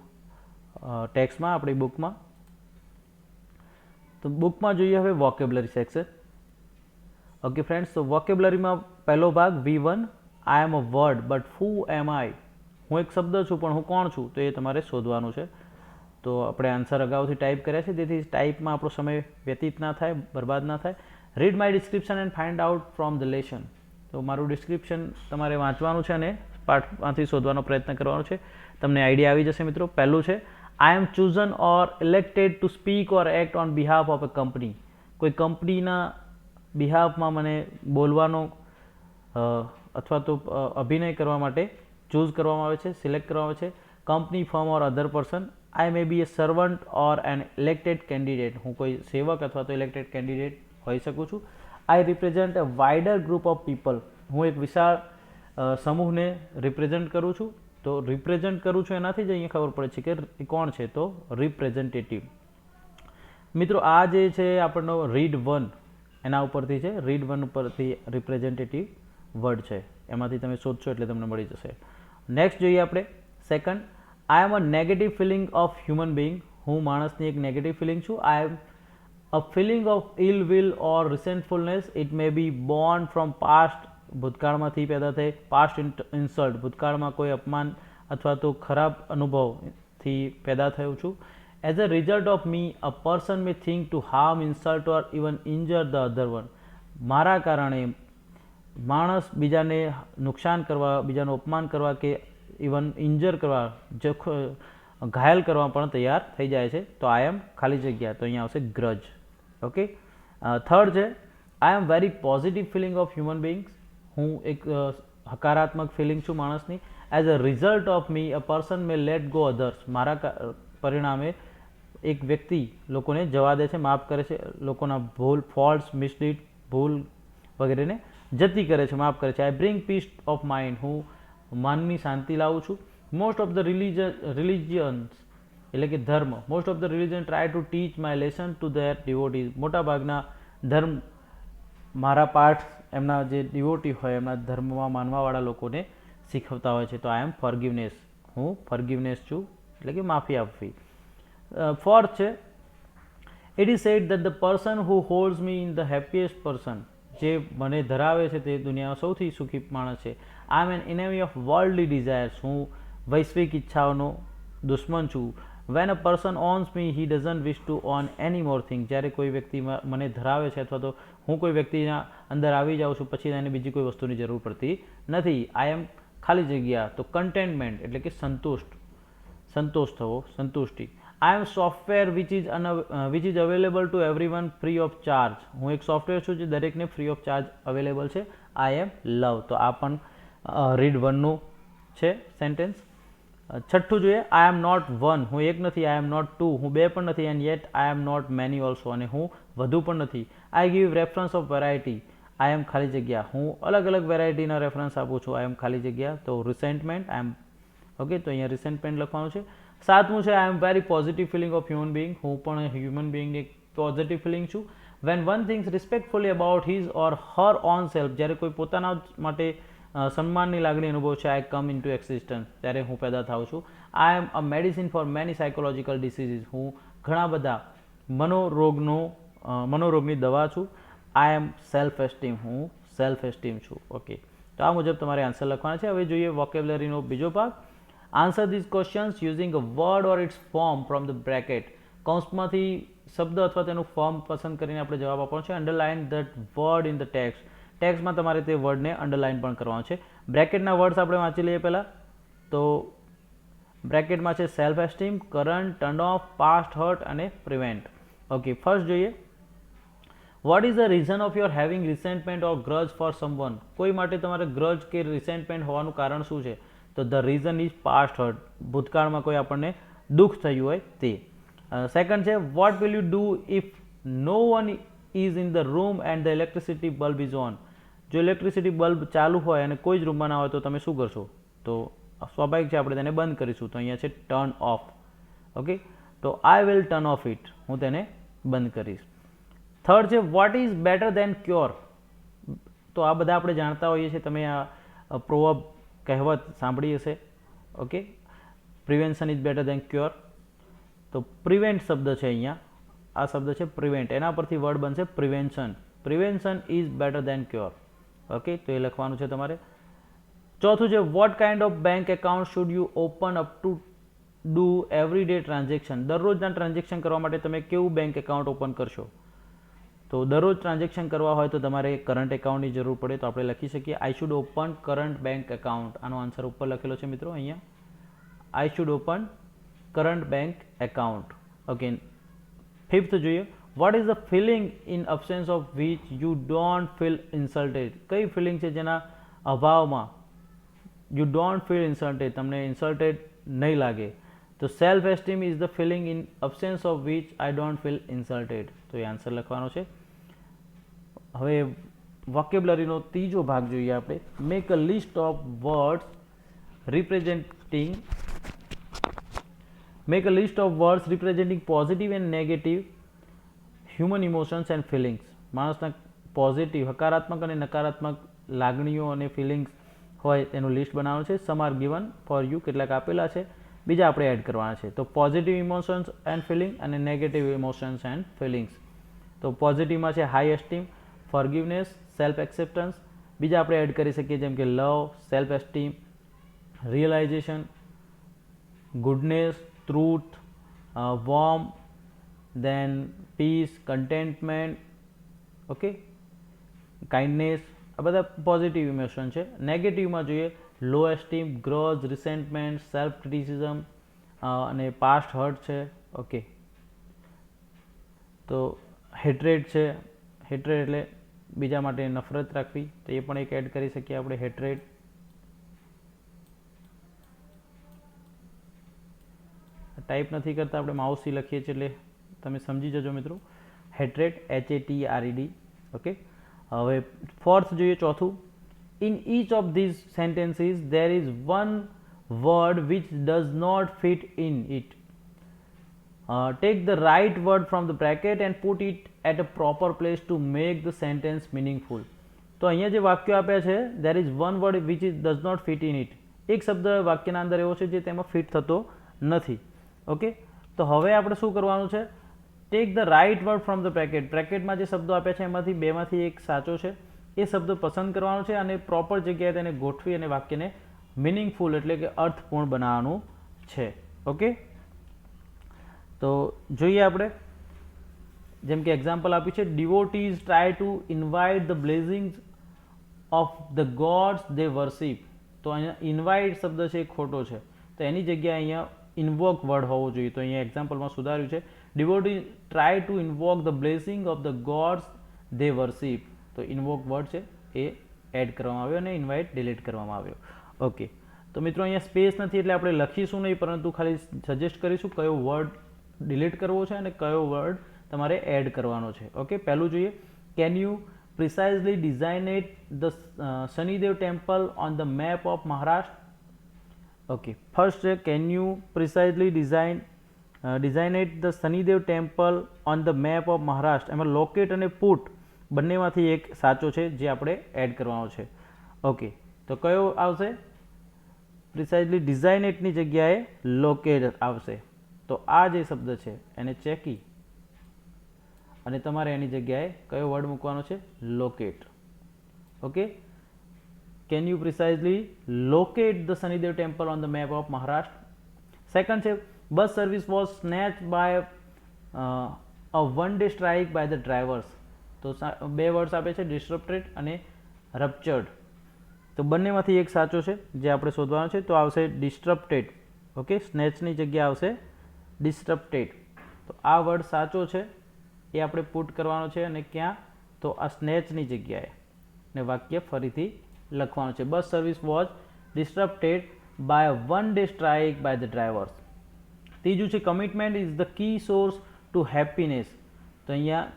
ટેક્સ્ટમાં, આપણી બુકમાં. તો બુકમાં જોઈએ હવે વોકેબ્યુલરી સેક્શન. ઓકે ફ્રેન્ડ્સ, તો વોકેબ્યુલરીમાં પહેલો ભાગ V1, I am a word but હુ એમ આઈ. હું એક શબ્દ છું પણ હું કોણ છું, તો એ તમારે શોધવાનું છે. તો આપણે આન્સર અગાઉથી ટાઈપ કર્યા છે, તેથી ટાઈપમાં આપણો સમય વ્યતીત ના થાય, બરબાદ ના થાય. Read my description and find out from the lesson. તો મારું ડિસ્ક્રિપ્શન તમારે વાંચવાનું છે અને પાઠમાંથી શોધવાનો પ્રયત્ન કરવાનો છે. તમને આઈડિયા આવી જશે મિત્રો. પહેલું છે I am chosen or elected to speak or act on behalf of a company. કોઈ કંપનીના બિહાફમાં મને બોલવાનો અથવા તો અભિનય કરવા માટે ચૂઝ કરવામાં આવે છે, સિલેક્ટ કરવામાં આવે છે. કંપની, ફર્મ ઓર અધર પર્સન. આઈ મે બી એ સર્વન્ટ ઓર એન ઇલેક્ટેડ કેન્ડિડેટ. હું કોઈ સેવક અથવા તો ઇલેક્ટેડ કેન્ડિડેટ હોઈ શકું છું. I represent a wider group of people. હું એક વિશાળ સમૂહને રિપ્રેઝન્ટ કરું છું. તો રિપ્રેઝન્ટ કરું છું એનાથી જ અહીંયા ખબર પડે છે કે કોણ છે, તો રિપ્રેઝેન્ટેટિવ. મિત્રો આ જે છે આપણનો રીડ 1 એના ઉપરથી છે. રીડ 1 ઉપરથી રિપ્રેઝેન્ટેટિવ વર્ડ છે, એમાંથી તમે શોધશો એટલે તમને મળી જશે. નેક્સ્ટ જોઈએ આપણે second. I am a negative feeling of human being. હું માણસની એક નેગેટિવ ફિલિંગ છું. I am a feeling of ill will or resentfulness. It may be born from past. ભૂતકાળમાંથી પેદા થઈ. Past insult. ભૂતકાળમાં કોઈ અપમાન અથવા તો ખરાબ અનુભવથી પેદા થયું છું. As a result of me a person may think to harm, insult or even injure the other one. મારા કારણે માણસ બીજાને નુકસાન કરવા, બીજાનું અપમાન કરવા કે ઇવન ઇન્જર કરવા, ઘાયલ કરવા પણ તૈયાર થઈ જાય છે. તો આઈ એમ ખાલી જગ્યા, તો અહીંયા આવશે ગ્રજ. ઓકે, થર્ડ છે I am very positive feeling of human beings. હું એક હકારાત્મક ફિલિંગ છું માણસની. As a result of me a person may let go others. મારા પરિણામે એક વ્યક્તિ લોકોને જવા દે છે, માફ કરે છે, લોકોના ભૂલ, ફોલ્ટ્સ, મિસડીડ, ભૂલ વગેરેને જતી કરે છે, માફ કરે છે. આઈ બ્રિંગ પીસ ઓફ માઇન્ડ. હું મનની શાંતિ લાવું છું. મોસ્ટ ઓફ ધ રિલિજન્સ એટલે કે ધર્મ. Most of the religion try to teach my lesson to their devotees. મોટાભાગના ધર્મ મારા પાઠ એમના જે ડિવોટી હોય, એમના ધર્મમાં માનવાવાળા લોકોને શીખવતા હોય છે. તો આઈ એમ ફોરગિવનેસ. હું ફોરગિવનેસ છું એટલે કે માફી આપવી. ફોર્થ છે it is sad that the person who holds me in the happiest person. જે મને ધરાવે છે તે દુનિયાનો સૌથી સુખી માણસ છે. I am an enemy of worldly desires. હું વૈશ્વિક ઈચ્છાઓનો દુશ્મન છું. When a person owns me he doesn't wish to own any more thing. જ્યારે કોઈ વ્યક્તિ મને ધરાવે છે અથવા તો હું કોઈ વ્યક્તિના અંદર આવી જાઉં છું પછી એને બીજી કોઈ વસ્તુની જરૂર પડતી નથી. આઈ એમ ખાલી જગ્યા, તો કન્ટેન્ટમેન્ટ એટલે કે સંતોષ થવો, સંતુષ્ટિ. I am software which is available to every one free of charge. હું એક સોફ્ટવેર છું જે દરેકને ફ્રી ઓફ ચાર્જ અવેલેબલ છે. આઈ એમ લવ. તો આ પણ રીડ 1નું છે સેન્ટેન્સ. છઠ્ઠું જોઈએ આઈ એમ નોટ 1. હું એક નથી. I am not 2. હું બે પણ નથી. And yet I am not many also. અને હું વધુ પણ નથી. I give reference of variety. I am ખાલી જગ્યા, હું અલગ અલગ વેરાયટીના રેફરન્સ આપું છું. આઈ એમ ખાલી જગ્યા, તો રિસેન્ટમેન્ટ. આઈ એમ ઓકે, તો અહીંયા રિસેન્ટમેન્ટ લખવાનું છે. સાતમું છે I am very positive feeling of human being. હું પણ હ્યુમન બિંગની એક પોઝિટિવ ફિલિંગ છું. When one thinks respectfully about his or her own self. જ્યારે કોઈ પોતાના માટે સન્માનની લાગણી અનુભવ છે. I come into existence. ત્યારે હું પેદા થાઉં છું. I am a medicine for many psychological diseases. હું ઘણા બધા મનોરોગની દવા છું. I am self esteem. હું સેલ્ફ એસ્ટીમ છું. ઓકે, તો આ મુજબ તમારે આન્સર લખવાના છે. હવે જોઈએ વોકેબ્યુલરીનો બીજો ભાગ. Answer this questions using a word or its form from the bracket. કૌંસમાંથી શબ્દ અથવા તેનું ફોર્મ પસંદ કરીને આપણે જવાબ આપવાનો છે. Underline that word in the text. ટેક્સ્ટમાં તમારે તે વર્ડને અંડરલાઇન પણ કરવાનો છે. બ્રેકેટના વર્ડ્સ આપણે વાંચી લઈએ પહેલાં. તો બ્રેકેટમાં છે self esteem, current, turn off, past hurt અને પ્રિવેન્ટ. ઓકે, ફર્સ્ટ જોઈએ. What is the reason of your having resentment or grudge for someone. કોઈ માટે તમારે ગ્રજ કે રિસેન્ટમેન્ટ હોવાનું કારણ શું છે? તો the reason is past hurt. ભૂતકાળમાં કોઈ આપણને દુઃખ થયું હોય તે. સેકન્ડ છે what will you do if no one is in the room and the electricity bulb is on. જો ઇલેક્ટ્રિસિટી બલ્બ ચાલુ હોય અને કોઈ જ રૂમમાં ના હોય તો તમે શું કરશો? તો સ્વાભાવિક છે આપણે તેને બંધ કરીશું. તો અહીંયા છે ટર્ન ઓફ. ઓકે, તો I will turn off it. હું તેને બંધ કરીશ. થર્ડ છે what is better than cure. તો આ બધા આપણે જાણતા હોઈએ છીએ. તમે આ પ્રોવર્બ કહેવત સાંભળી હશે. Okay, prevention is better than cure. તો પ્રિવેન્ટ શબ્દ છે અહીંયા, આ શબ્દ છે પ્રિવેન્ટ, એના પરથી વર્ડ બનશે prevention. Prevention is better than cure. Okay, તો એ લખવાનું છે તમારે. ચોથું છે what kind of bank account should you open up to do everyday transaction. દરરોજના ટ્રાન્ઝેક્શન કરવા માટે તમે કેવું બેંક એકાઉન્ટ ઓપન કરશો? તો દરરોજ ટ્રાન્ઝેક્શન કરવા હોય તો તમારે કરંટ એકાઉન્ટની જરૂર પડે. તો આપણે લખી શકીએ I should open current bank account. આનો આન્સર ઉપર લખેલો છે મિત્રો અહીંયા. I should open current bank account. Okay, fifth જોઈએ. What is the feeling in absence of which you don't feel insulted. કઈ ફિલિંગ છે જેના અભાવમાં યુ ડોન્ટ ફીલ ઇન્સલ્ટેડ, તમને ઇન્સલ્ટેડ નહીં લાગે? તો self esteem is the feeling in absence of which I don't feel insulted. તો એ આન્સર લખવાનો છે. હવે વોકેબ્યુલરીનો ત્રીજો ભાગ જોઈએ આપણે. Make a list of words representing make a list of words representing positive and negative human emotions and feelings. માણસના પોઝિટિવ, હકારાત્મક અને નકારાત્મક લાગણીઓ અને ફિલિંગ્સ હોય તેનું લિસ્ટ બનાવવાનું છે. Some are given for you. કેટલાક આપેલા છે, બીજા આપણે એડ કરવાના છે. તો પોઝિટિવ ઇમોશન્સ એન્ડ ફિલિંગ અને નેગેટિવ ઇમોશન્સ એન્ડ ફિલિંગ્સ. તો પોઝિટિવમાં છે high esteem, forgiveness, self acceptance. બીજા આપણે એડ કરી શકીએ જેમ કે love, self esteem, realisation, goodness, truth, warm, then peace, contentment, okay, kindness. આ બધા પોઝિટિવ ઇમોશન છે. નેગેટિવમાં જોઈએ low esteem, grudge, resentment, self criticism અને પાસ્ટ હર્ટ છે. ઓકે, તો હેટ્રેડ છે. હેટ્રેડ એટલે બીજા માટે નફરત રાખવી, તો એ પણ એક એડ કરી શકીએ આપણે, હેટ્રેડ. ટાઈપ નથી કરતા આપણે માઉસથી લખીએ છીએ એટલે તમે સમજી જજો મિત્રો. Hatred, HATRED. ઓકે, હવે ફોર્થ જોઈએ, ચોથું. In each of these sentences there is one word which does not fit in it. Take the right word from the bracket and put it at a proper place to make the sentence meaningful. તો અહીંયા જે વાક્યો આપ્યા છે there is one word which is does not fit in it. એક શબ્દ વાક્યના અંદર એવો છે જે તેમાં ફિટ થતો નથી. ઓકે, તો હવે આપણે શું કરવાનું છે? Take the right word from the bracket. બ્રેકેટમાં જે શબ્દો આપ્યા છે એમાંથી બેમાંથી એક સાચો છે, એ શબ્દ પસંદ કરવાનો છે અને પ્રોપર જગ્યાએ તેને ગોઠવી અને વાક્યને મિનિંગફુલ એટલે કે અર્થપૂર્ણ બનાવવાનું છે. ઓકે, તો જોઈએ આપણે. જેમ કે એક્ઝામ્પલ આપ્યું છે, devotees try to invite the blessings of the gods they worship. તો અહીંયા ઇન્વાઇટ શબ્દ છે એ ખોટો છે, તો એની જગ્યાએ અહીંયા ઇન્વોક વર્ડ હોવો જોઈએ. તો અહીંયા એક્ઝામ્પલમાં સુધાર્યું છે, devotee try to invoke the blessing of the gods they worship. તો ઇન્વોક વર્ડ છે એ એડ કરવામાં આવ્યો અને ઇન્વાઇટ ડિલીટ કરવામાં આવ્યો. ઓકે, તો મિત્રો અહીંયા સ્પેસ નથી એટલે આપણે લખીશું નહીં, પરંતુ ખાલી સજેસ્ટ કરીશું કયો વર્ડ ડિલીટ કરવો છે અને કયો વર્ડ તમારે એડ કરવાનો છે. ઓકે, પહેલું જોઈએ. Can you precisely designate the Shanidev temple on the map of Maharashtra. Okay, first છે can you precisely designate the Shanidev temple on the map of Maharashtra. એમાં લોકેટ અને પુટ બંનેમાંથી એક સાચો છે જે આપણે એડ કરવાનો છે. ઓકે, તો કયો આવશે? પ્રિસાઇઝલી ડિઝાઇનેટની જગ્યાએ લોકેટ આવશે. તો આ જે શબ્દ છે એને ચેકી અને તમારે એની જગ્યાએ કયો વર્ડ મૂકવાનો છે? Locate. Okay, Can you precisely locate the Shanidev temple on the map of Maharashtra? Second છે bus service was snatched by a one day strike by the drivers. તો બે વર્ડ્સ આપે છે disrupted અને ruptured. તો બંનેમાંથી એક સાચો છે જે આપણે શોધવાનો છે. તો આવશે disrupted. ઓકે, સ્નેચની જગ્યાએ આવશે disrupted. તો આ વર્ડ સાચો છે એ આપણે પુટ કરવાનો છે અને ક્યાં? તો આ સ્નેચની જગ્યાએ. ને વાક્ય ફરીથી લખવાનું છે. Bus service was disturbed by one day strike by the drivers. ત્રીજું છે commitment is the key source to happiness. તો અહીંયા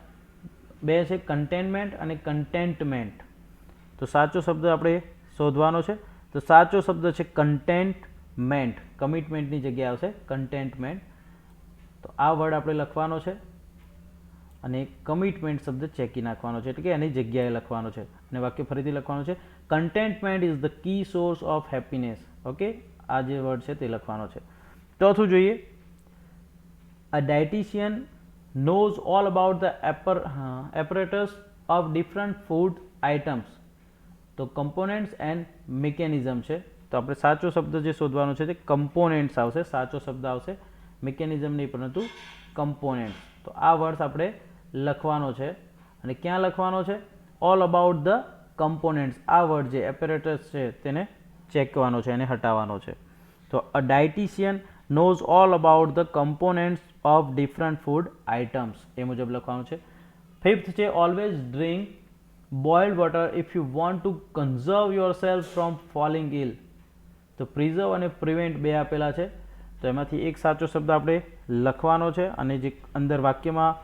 બે છે કન્ટેનમેન્ટ અને કન્ટેન્ટમેન્ટ. તો સાચો શબ્દ આપણે શોધવાનો છે. તો સાચો શબ્દ છે કન્ટેન્ટમેન્ટ. કમિટમેન્ટની જગ્યાએ આવશે કન્ટેન્ટમેન્ટ. તો આ વર્ડ આપણે લખવાનો છે અને કમિટમેન્ટ શબ્દ ચેકી નાખવાનો છે, એટલે કે એની જગ્યાએ લખવાનો છે અને વાક્ય ફરીથી લખવાનું છે. Contentment is the key source of happiness. Okay, આ જે વર્ડ છે તે લખવાનો છે. ચોથું જોઈએ, a dietitian knows all about the apparatus of different food items. તો કમ્પોનેન્ટ્સ એન્ડ મિકેનિઝમ છે. તો આપણે સાચો શબ્દ જે શોધવાનો છે તે કમ્પોનેન્ટ્સ આવશે. સાચો શબ્દ આવશે મિકેનિઝમ નહીં પરંતુ કમ્પોનેન્ટ્સ. તો આ વર્ડ આપણે લખવાનો છે અને ક્યાં લખવાનો છે? All about the components. આ વર્ડ જે એપેરેટસ છે તેને ચેકવાનો છે, એને હટાવવાનો છે. તો a dietitian knows all about the components of different food items. એ મુજબ લખવાનું છે. ફિફ્થ છે always drink boiled water if you want to conserve yourself from falling ill. તો પ્રિઝર્વ અને પ્રિવેન્ટ બે આપેલા છે. તો એમાંથી એક સાચો શબ્દ આપણે લખવાનો છે અને જે અંદર વાક્યમાં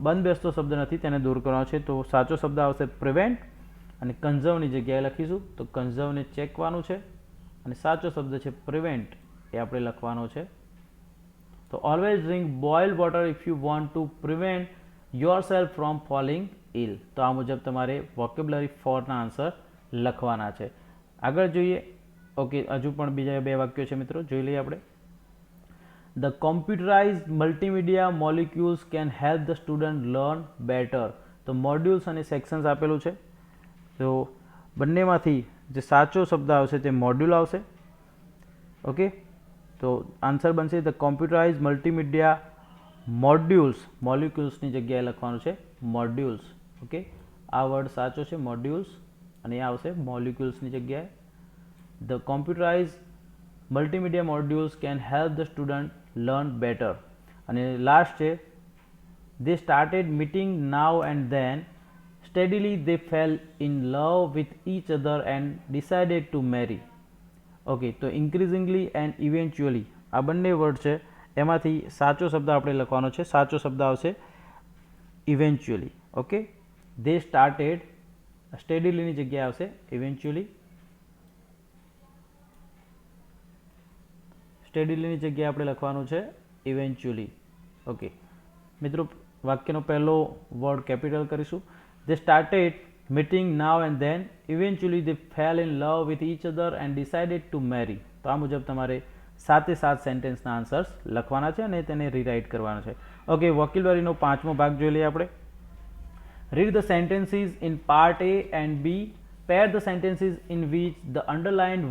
બંધ બેસતો શબ્દ નથી તેને દૂર કરવાનો છે. તો સાચો શબ્દ આવશે પ્રિવેન્ટ અને કન્ઝર્વની જગ્યાએ લખીશું. તો કન્ઝર્વને ચેકવાનું છે અને સાચો શબ્દ છે પ્રિવેન્ટ એ આપણે લખવાનો છે. તો always drink boiled water if you want to prevent yourself from falling ill. તો આ મુજબ તમારે વોકેબ્યુલરી 4ના આન્સર લખવાના છે. આગળ જોઈએ. ઓકે, હજુ પણ બીજા બે વાક્યો છે મિત્રો, જોઈ લઈએ આપણે. The computerise multimedia molecules can help the student learn better. તો મોડ્યુલ્સ અને સેક્શન્સ આપેલું છે. તો બંનેમાંથી જે સાચો શબ્દ આવશે તે મોડ્યુલ આવશે. ઓકે, તો આન્સર બનશે ધ કોમ્પ્યુટરાઇઝ મલ્ટીમીડિયા મોડ્યુલ્સ. મોલિક્યુલ્સની જગ્યાએ લખવાનું છે મોડ્યુલ્સ. ઓકે, આ વર્ડ સાચો છે મોડ્યુલ્સ અને એ આવશે મોલિક્યુલ્સની જગ્યાએ. The computerise multimedia modules can help the student learn better. અને લાસ્ટ છે they started meeting now and then. Steadily they fell in love with each other and decided to marry. Okay, તો ઇન્ક્રીઝિંગલી એન્ડ ઇવેન્ચ્યુઅલી આ બંને વર્ડ છે એમાંથી સાચો શબ્દ આપણે લખવાનો છે. સાચો શબ્દ આવશે ઇવેન્ચ્યુઅલી. ઓકે, they started સ્ટેડીલીની જગ્યાએ આવશે ઇવેન્ચ્યુઅલી. સ્ટેડીલીની જગ્યાએ આપણે લખવાનું છે ઇવેન્ચ્યુઅલી. ઓકે મિત્રો, વાક્યનો પહેલો વર્ડ કેપિટલ કરીશું. they started meeting now and then. Eventually they fell in love with each other and decided to marry. તો આ મુજબ તમારે 7 એ 7 સેન્ટેન્સના આન્સર્સ લખવાના છે અને તેને રીરાઇટ કરવાના છે. ઓકે, વોકેબ્યુલરીનો 5મો ભાગ જોઈ લઈએ આપણે. Read the sentences in part A and B. Pair the sentences in which the underlined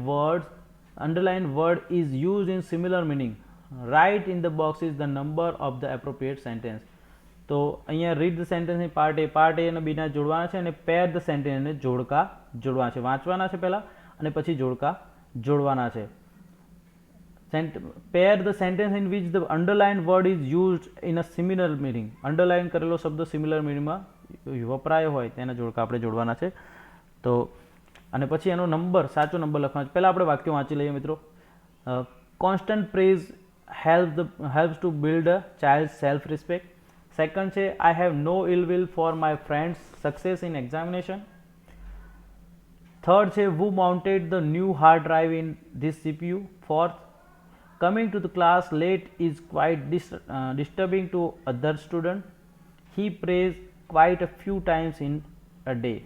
word is used in similar meaning. Write in the boxes the number of the appropriate sentence. તો અહીંયા રીડ ધ સેન્ટેન્સની પાર્ટ એ અને બીના જોડવાના છે અને પેર ધ સેન્ટેન્સને જોડકા જોડવાના છે. વાંચવાના છે પહેલાં અને પછી જોડકા જોડવાના છે. Pair the sentence in which the underline word is used in a similar meaning. Underline કરેલો શબ્દ સિમિલર મિનિંગમાં વપરાયો હોય તેના જોડકા આપણે જોડવાના છે. તો અને પછી એનો નંબર, સાચો નંબર લખવાનો છે. પહેલાં આપણે વાક્ય વાંચી લઈએ મિત્રો. Constant praise helps to build a child self respect. Second છે I have no ill will for my friends success in examination. Third છે who mounted the new hard drive in this CPU. Fourth, coming to the class late is quite disturbing to other student. He prays quite a few times in a day.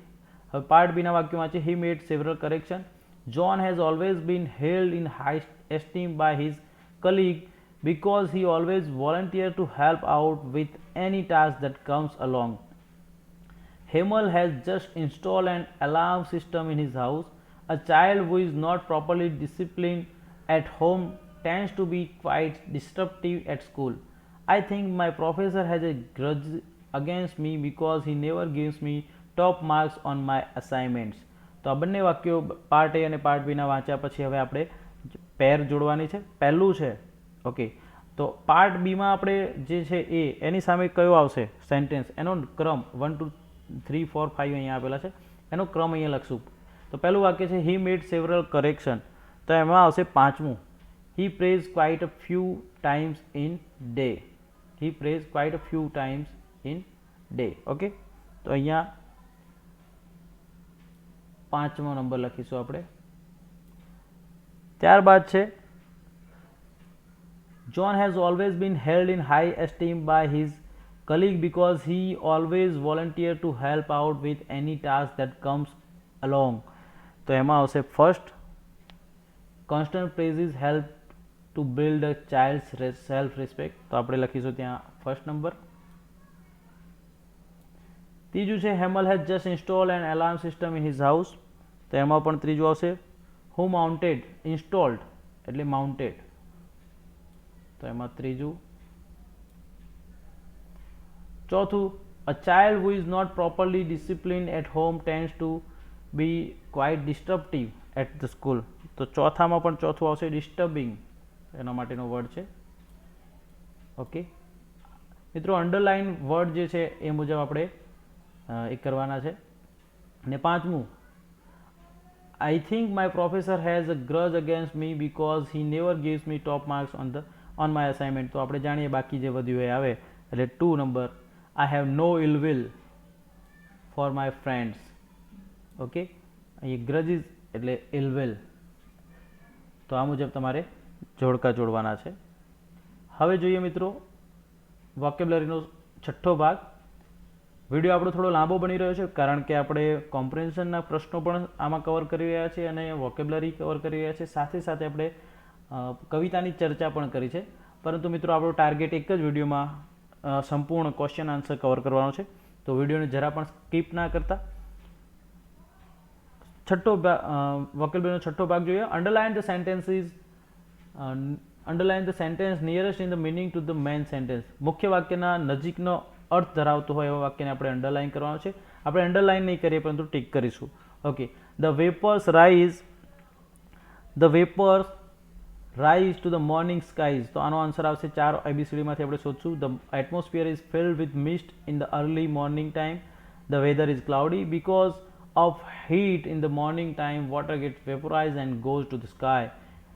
હવે પાર્ટ બીના વાક્યોમાં છે he made several corrections. John has always been held in high esteem by his colleague because he always volunteers to help out with any task that comes along. Hemal has just installed an alarm system in his house. A child who is not properly disciplined at home tends to be quite disruptive at school. I think my professor has a grudge against me because he never gives me top marks on my assignments. તો આ બંને વાક્યો પાર્ટ એ અને પાર્ટ બીના વાંચ્યા પછી હવે આપણે પેર જોડવાની છે. પહેલું છે ઓકે, તો પાર્ટ બીમાં આપણે જે છે એ એની સામે કયો આવશે સેન્ટેન્સ, એનો ક્રમ 1 2 3 4 5 અહીંયા આપેલા છે, એનો ક્રમ અહીંયા લખશું. તો પહેલું વાક્ય છે he made several correction, તો એમાં આવશે પાંચમું he prays quite a few times in day. He prays quite a few times in day. Okay, તો અહીંયા પાંચમો નંબર લખીશું આપણે. ત્યારબાદ છે John has always been held in high esteem by his colleague because he always volunteer to help out with any task that comes along. તો એમાં આવશે first constant praises help to build a child's self respect. તો આપણે લખીશું ત્યાં ફર્સ્ટ નંબર. ત્રીજું છે Hemal has just installed an alarm system in his house. તો એમાં પણ ત્રીજું આવશે who mounted, installed એટલે mounted, તો એમાં ત્રીજું. ચોથું a child who is not properly disciplined at home tends to be quite disruptive at the school. તો ચોથામાં પણ ચોથું આવશે disturbing, એના માટેનો વર્ડ છે. ઓકે મિત્રો, અંડરલાઇન વર્ડ જે છે એ મુજબ આપણે એ કરવાના છે. અને પાંચમું I think my professor has a grudge against me because he never gives me top marks on my assignment. તો આપણે જાણીએ બાકી જે વધ્યું એ આવે એટલે 2 number I have no ill will for my friends. Okay, અહીં grudges એટલે ill will, તો આ મુજબ તમારે જોડકા જોડવાના છે. હવે જોઈએ મિત્રો વોકેબ્યુલરીનો છઠ્ઠો ભાગ. વિડીયો આપણો થોડો લાંબો બની રહ્યો છે કારણ કે આપણે કોમ્પ્રિહેન્શનના પ્રશ્નો પણ આમાં કવર કરી રહ્યા છીએ અને વોકેબ્યુલરી કવર કરી રહ્યા છીએ, સાથે સાથે આપણે કવિતાની ચર્ચા પણ કરી છે. પરંતુ મિત્રો આપણો ટાર્ગેટ એક જ વિડીયોમાં સંપૂર્ણ ક્વેશ્ચન આન્સર કવર કરવાનો છે, તો વિડીયોને જરા પણ સ્કીપ ના કરતા છઠ્ઠો વોકેબ્યુલરીનો છઠ્ઠો ભાગ જોઈએ. Underline the sentence nearest in the meaning to the main sentence. મુખ્ય વાક્યના નજીકનો અર્થ ધરાવતો હોય એવા વાક્યને આપણે અંડરલાઇન કરવાનો છે. આપણે અંડરલાઇન નહીં કરીએ પરંતુ ટીક કરીશું. Okay, the vapours rise to the morning skies. તો આનો આન્સર આવશે 4 ABCDમાંથી આપણે શોધશું. The atmosphere is filled with mist in the early morning time. The weather is cloudy because of heat in the morning time water gets vaporise and goes to the sky.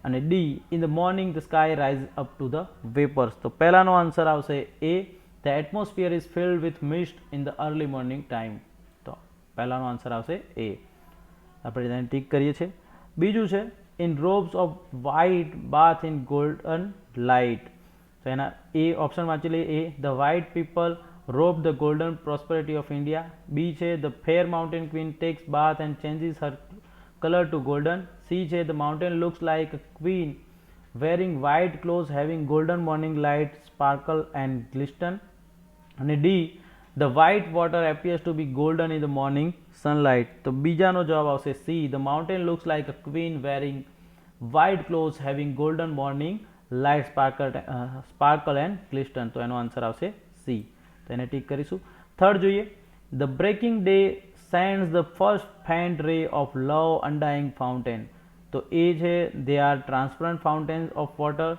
અને D, in the morning the sky rise up to the vapours. તો પહેલાનો આન્સર આવશે એ, the atmosphere is filled with mist in the early morning time. તો પહેલાનો આન્સર આવશે એ. આપણે તેને ટીક કરીએ છીએ. બીજું છે in robes of white bath in golden light. તો એના એ ઓપ્શન વાંચી લઈએ. એ, the white people robe the golden prosperity of India. બી છે the fair mountain queen takes bath and changes her color to golden. C છે the mountain looks like a queen wearing white clothes having golden morning light sparkle and glisten. અને D, the white water appears to be golden in the morning sunlight. તો બીજાનો જવાબ આવશે C, the mountain looks like a queen wearing white clothes having golden morning light sparkle and glisten. તો એનો આન્સર આવશે સી. તો એને ટીક કરીશું. થર્ડ જોઈએ, the breaking day sends the first faint ray of love undying fountain. તો એ છે they are transparent fountains of water.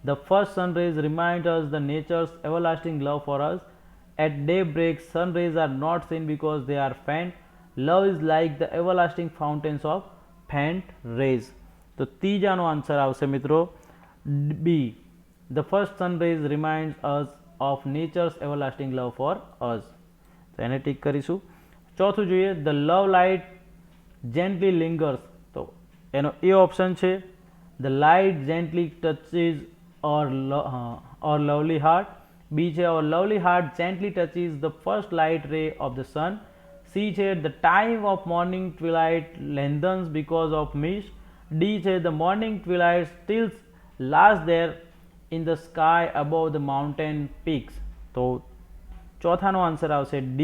The first sun rays remind us the nature's everlasting love for us. At daybreak, sun rays are not seen because they are faint. Love is like the everlasting fountains of faint rays. તો ત્રીજાનો આન્સર આવશે મિત્રો બી, the first sun rays reminds us of nature's everlasting love for us. તો એને ટીક કરીશું. ચોથું જોઈએ, the love light gently lingers. તો એનો એ ઓપ્શન છે the light gently touches our lovely heart. B છે our lovely heart gently touches the first light ray of the sun. C છે the time of morning twilight lengthens because of mist. D છે the morning twilight still lasts there in the sky above the mountain peaks. તો ચોથાનો આન્સર આવશે D,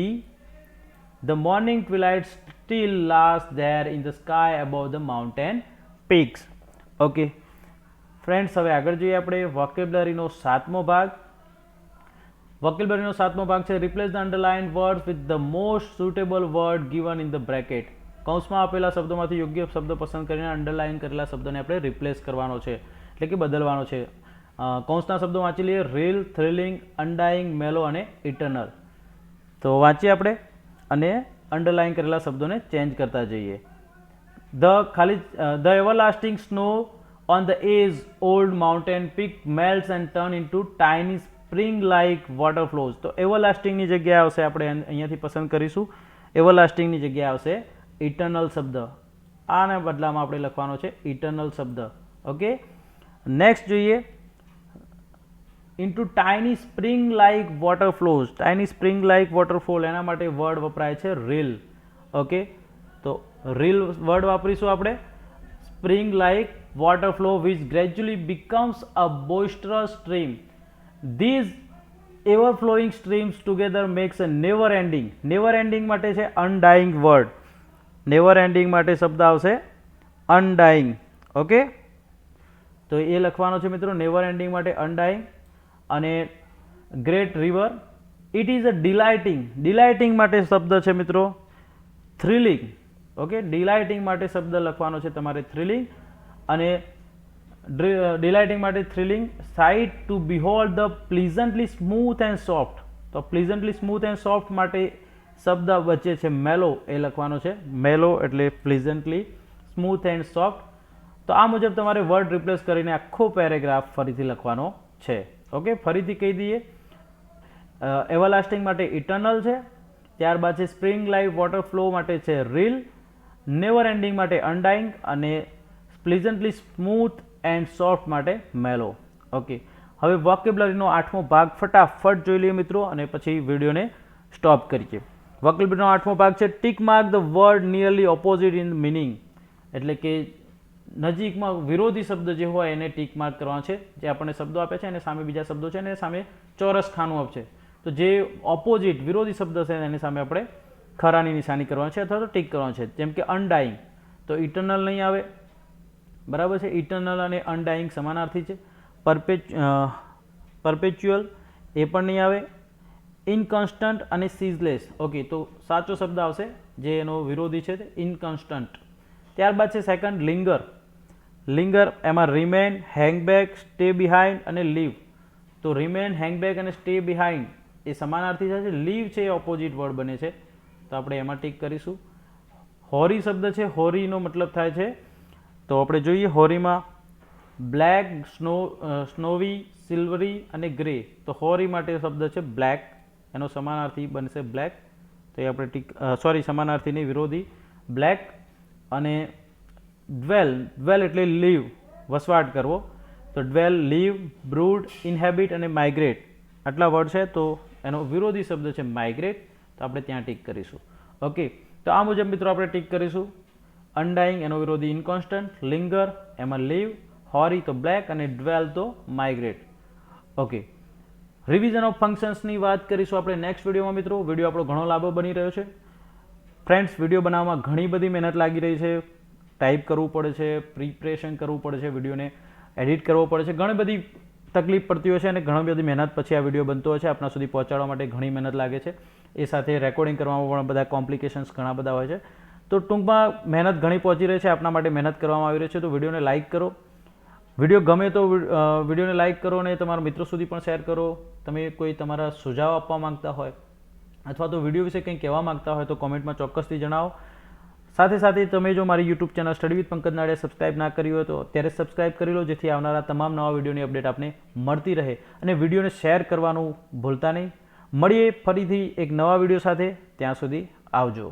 The morning twilight still lasts there in the sky above the mountain peaks. Okay friends, હવે આગળ જોઈએ આપણે વોકેબ્લરીનો સાતમો ભાગ. વોકેબ્લરીનો સાતમો ભાગ છે replace the underline words with the most suitable word given in the bracket. કૌંસમાં આપેલા શબ્દોમાંથી યોગ્ય શબ્દ પસંદ કરીને અંડરલાઇન કરેલા શબ્દોને આપણે રિપ્લેસ કરવાનો છે, એટલે કે બદલવાનો છે. કૌંસના શબ્દો વાંચી લઈએ. રીલ, થ્રિલિંગ, અનડાઇંગ, મેલો અને ઇટર્નલ. તો વાંચીએ આપણે અને અંડરલાઇન કરેલા શબ્દોને ચેન્જ કરતા જઈએ. The everlasting snow on the age old mountain peak melts and turn into tiny spring like water flows. તો everlasting ની જગ્યાએ આવશે, આપણે અહીંયાથી પસંદ કરીશું. everlasting ની જગ્યાએ આવશે ઇટર્નલ શબ્દ. આને બદલામાં આપણે લખવાનો છે ઇટર્નલ શબ્દ. ઓકે, નેક્સ્ટ જોઈએ into tiny spring like water flows. tiny spring like waterfall, એના માટે વર્ડ વપરાય છે રીલ. ઓકે, તો રીલ વર્ડ વાપરીશું આપણે. spring like water flow which gradually becomes a boisterous stream. These ever flowing streams together makes a never ending. never ending માટે છે undying word. never ending માટે શબ્દ આવશે undying. ઓકે, તો એ લખવાનો છે મિત્રો never ending માટે undying. અને great river, it is a delighting. delighting માટે શબ્દ છે મિત્રો thrilling. ઓકે, delighting માટે શબ્દ લખવાનો છે તમારે thrilling. અને ડિલાઇટિંગ માટે thrilling. Sight to behold the pleasantly smooth and soft. તો પ્લીઝન્ટલી સ્મૂથ એન્ડ સોફ્ટ માટે શબ્દ વચ્ચે છે મેલો, એ લખવાનો છે મેલો એટલે પ્લીઝન્ટલી સ્મૂથ એન્ડ સોફ્ટ. તો આ મુજબ તમારે વર્ડ રિપ્લેસ કરીને આખો પેરેગ્રાફ ફરીથી લખવાનો છે. ઓકે, ફરીથી કહી દઈએ. એવરલાસ્ટિંગ માટે ઇટર્નલ છે, ત્યારબાદ છે સ્પ્રિંગ લાઇક વોટર ફ્લો માટે છે રીલ, નેવર એન્ડિંગ માટે અનડાઇંગ અને પ્લીઝન્ટલી સ્મૂથ એન્ડ સોફ્ટ માટે મેલો. ઓકે, હવે વોકેબ્લરીનો આઠમો ભાગ ફટાફટ જોઈ લઈએ મિત્રો અને પછી વિડીયોને સ્ટોપ કરીએ. વોકેબ્લરીનો આઠમો ભાગ છે tick mark the word nearly opposite in meaning. એટલે કે નજીકમાં વિરોધી શબ્દ જે હોય એને ટીક માર્ક કરવાનો છે. જે આપણને શબ્દો આપે છે અને સામે બીજા શબ્દો છે અને સામે ચોરસ ખાનું આપશે, તો જે ઓપોઝિટ વિરોધી શબ્દ છે એની સામે આપણે ખરાની નિશાની કરવાની છે અથવા તો ટીક કરવાનું છે. જેમ કે અનડાઇંગ, તો ઇટર્નલ નહીં આવે, બરાબર છે. ઇટર્નલ અને અનડાઇંગ સમાનાર્થી છે. પરપેચ્યુઅલ એ પણ નહીં આવે. ઇનકોન્સ્ટન્ટ અને સીઝલેસ. ઓકે, તો સાચો શબ્દ આવશે જે એનો વિરોધી છે તે ઇનકોન્સ્ટન્ટ. ત્યારબાદ છે સેકન્ડ લિંગર. લિંગર એમાં રિમેન, હેંગબેક, સ્ટે બિહાઇન્ડ અને લીવ. તો રિમેન, હેંગબેક અને સ્ટે બિહાઇન્ડ એ સમાનાર્થી છે. લીવ છે એ ઓપોઝિટ વર્ડ બને છે, તો આપણે એમાં ટીક કરીશું. હોરી શબ્દ છે, હોરીનો મતલબ થાય છે, તો આપણે જોઈએ હોરીમાં બ્લેક, સ્નોવી, સિલ્વરી અને ગ્રે. તો હોરી માટે શબ્દ છે બ્લેક, એનો સમાનાર્થી બનશે બ્લેક. તો એ આપણે ટીક સમાનાર્થીની વિરોધી બ્લેક. અને ડ્વેલ, ડ્વેલ એટલે લીવ, વસવાટ કરવો. તો ડ્વેલ, લીવ, બ્રૂડ, ઇનહેબિટ અને માઇગ્રેટ આટલા વર્ડ છે, તો એનો વિરોધી શબ્દ છે માઇગ્રેટ, તો આપણે ત્યાં ટીક કરીશું. ઓકે, તો આ મુજબ મિત્રો આપણે ટીક કરીશું. અનડાઇંગ એનો વિરોધી ઇનકોન્સ્ટન્ટ, લિંગર એમાં લીવ, હોરી તો બ્લેક અને ડ્વેલ તો માઇગ્રેટ. ઓકે, રિવિઝન ઓફ ફંક્શન્સની વાત કરીશું આપણે નેક્સ્ટ વિડીયોમાં મિત્રો. વિડીયો આપણો ઘણો લાભો બની રહ્યો છે. ફ્રેન્ડ્સ, વિડીયો બનાવવામાં ઘણી બધી મહેનત લાગી રહી છે. ટાઈપ કરવું પડે છે, પ્રિપરેશન કરવું પડે છે, વિડીયોને એડિટ કરવો પડે છે, ઘણી બધી તકલીફ પડતી હોય છે અને ઘણી બધી મહેનત પછી આ વિડીયો બનતો હોય છે. આપણા સુધી પહોંચાડવા માટે ઘણી મહેનત લાગે છે. એ સાથે રેકોર્ડિંગ કરવામાં પણ બધા કોમ્પ્લિકેશન્સ ઘણા બધા હોય છે. તો ટૂંકમાં મહેનત ઘણી પહોંચી રહી છે, આપણા માટે મહેનત કરવામાં આવી રહી છે. તો વિડીયોને લાઇક કરો, વિડીયો ગમે તો વિડીયોને લાઇક કરો અને તમારા મિત્રો સુધી પણ શેર કરો. તમે કોઈ તમારા સુઝાવ આપવા માંગતા હોય અથવા તો વિડીયો વિશે કંઈ કહેવા માંગતા હોય તો કોમેન્ટમાં ચોક્કસથી જણાવો. સાથે સાથે તમે જો મારી YouTube channel study with Pankaj Nadiya subscribe ના કરી હોય તો અત્યારે સબસ્ક્રાઇબ કરી લો, જેથી આવનારા તમામ નવા વિડીયોની અપડેટ આપને મળતી રહે. અને વિડીયોને શેર કરવાનું ભૂલતા નહીં. મળીએ ફરીથી એક નવા વિડીયો સાથે. ત્યાં સુધી આવજો.